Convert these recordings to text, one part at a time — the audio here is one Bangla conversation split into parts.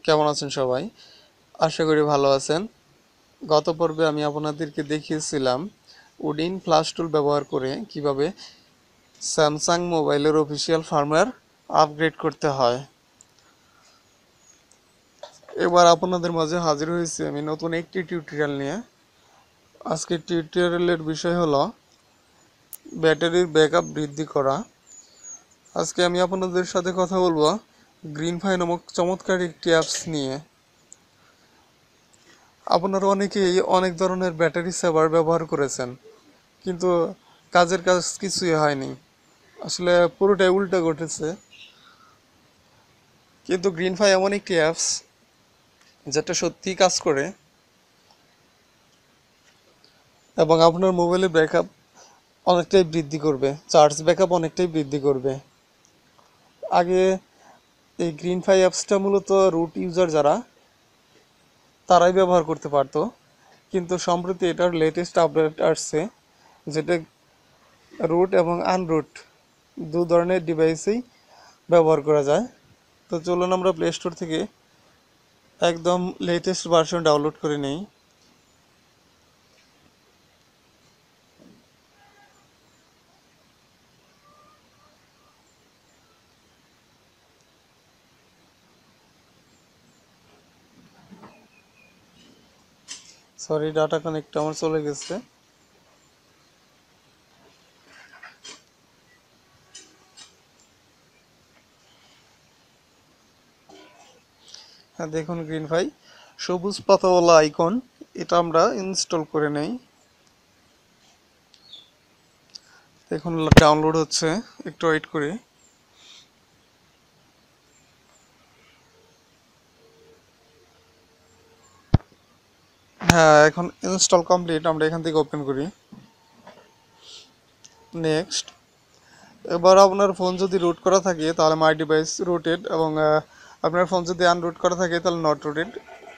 কেমন আছেন সবাই? আশা করি ভালো আছেন। গত পর্বে আমি আপনাদেরকে দেখিয়েছিলাম উডিন ফ্লাশ টুল ব্যবহার করে কিভাবে স্যামসাং মোবাইলের অফিসিয়াল ফার্মওয়্যার আপগ্রেড করতে হয়। এবার আপনাদের মাঝে হাজির হয়েছি আমি নতুন একটি টিউটোরিয়াল নিয়ে। আজকের টিউটোরিয়ালের বিষয় হলো ব্যাটারির ব্যাকআপ বৃদ্ধি করা। আজকে আমি আপনাদের সাথে কথা বলবো গ্রিনফাই নামক চমৎকার একটি অ্যাপস নিয়ে। আপনারা অনেকেই অনেক ধরনের ব্যাটারি সেভার ব্যবহার করেছেন, কিন্তু কাজের কাজ কিছুই হয়নি। আসলে পুরোটাই উল্টো ঘটেছে। কিন্তু গ্রিনফাই এমন একটি অ্যাপস যেটা সত্যিই কাজ করে এবং আপনার মোবাইলের ব্যাকআপ অনেকটাই বৃদ্ধি করবে, চার্জ ব্যাকআপ অনেকটাই বৃদ্ধি করবে। আগে এই গ্রিনফাই অ্যাপসটা মূলত রুট ইউজার যারা তারাই ব্যবহার করতে পারতো, কিন্তু সম্প্রতি এটার লেটেস্ট আপডেট আসছে যেটা রুট এবং আনরুট দু ধরনের ডিভাইসেই ব্যবহার করা যায়। তো চলুন আমরা প্লে স্টোর থেকে একদম লেটেস্ট ভার্সন ডাউনলোড করে নেই। সরি, ডাটা কানেক্ট আমার চলে গেছে। হ্যাঁ, দেখুন গ্রিনফাই সবুজ পাতাওয়ালা আইকন, এটা আমরা ইনস্টল করে নেই। দেখুন ডাউনলোড হচ্ছে, একটু ওয়েট করি। হ্যাঁ, এখন ইনস্টল কমপ্লিট। আমরা এখান থেকে ওপেন করি, নেক্সট। এবার আপনার ফোন যদি রুট করা থাকে তাহলে মাই ডিভাইস রুটেড, এবং আপনার ফোন যদি আনরুট করা থাকে তাহলে নট রুটেড,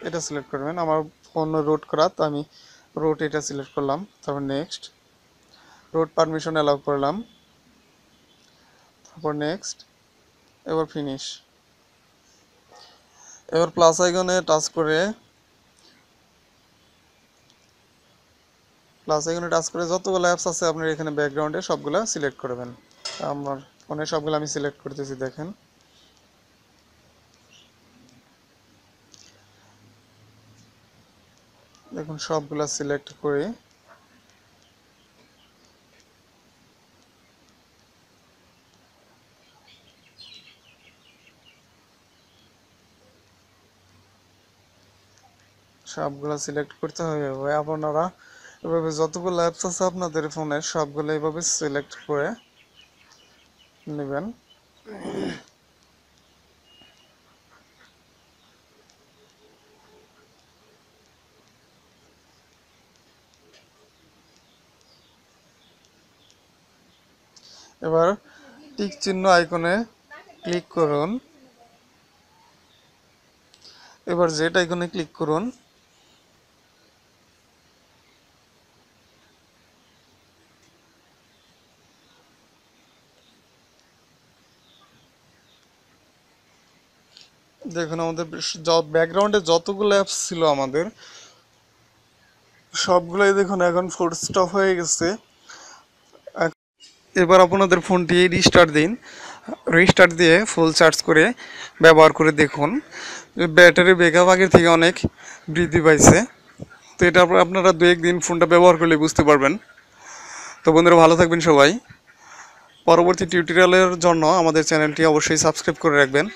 এটা সিলেক্ট করবেন। আমার ফোন রুট করা, তো আমি রুট এটা সিলেক্ট করলাম। তারপর নেক্সট, রুট পারমিশন অ্যালাউ করলাম, তারপর নেক্সট, এবার ফিনিশ। এবার প্লাস আইকনে টাচ করে যতগুলো অ্যাপস আছে আপনার এখানে ব্যাকগ্রাউন্ডে সবগুলো সিলেক্ট করবেন। আমার ফোনে সবগুলো আমি সিলেক্ট করতেছি, দেখেন। দেখুন সবগুলা সিলেক্ট করে সবগুলা সিলেক্ট করতে হবে। আপনারা এভাবে যতগুলো অ্যাপস আছে আপনাদের ফোনে সবগুলো এইভাবে সিলেক্ট করে নেবেন। এবার টিক চিহ্ন আইকনে ক্লিক করুন। এবার জেড আইকনে ক্লিক করুন। দেখুন আমাদের ব্যাকগ্রাউন্ডে যতগুলো অ্যাপস ছিল আমাদের সবগুলোই দেখুন এখন ফুল স্টপ হয়ে গেছে। এবার আপনাদের ফোনটি রিস্টার্ট দিন, রিস্টার্ট দিয়ে ফুল চার্জ করে ব্যবহার করে দেখুন ব্যাটারি ব্যাকআপ আগের থেকে অনেক বৃদ্ধি পাইছে। তো এটা আপনারা 2-1 দিন ফোনটা ব্যবহার করলে বুঝতে পারবেন। তো বন্ধুরা, ভালো থাকবেন সবাই। পরবর্তী টিউটোরিয়ালের জন্য আমাদের চ্যানেলটি অবশ্যই সাবস্ক্রাইব করে রাখবেন।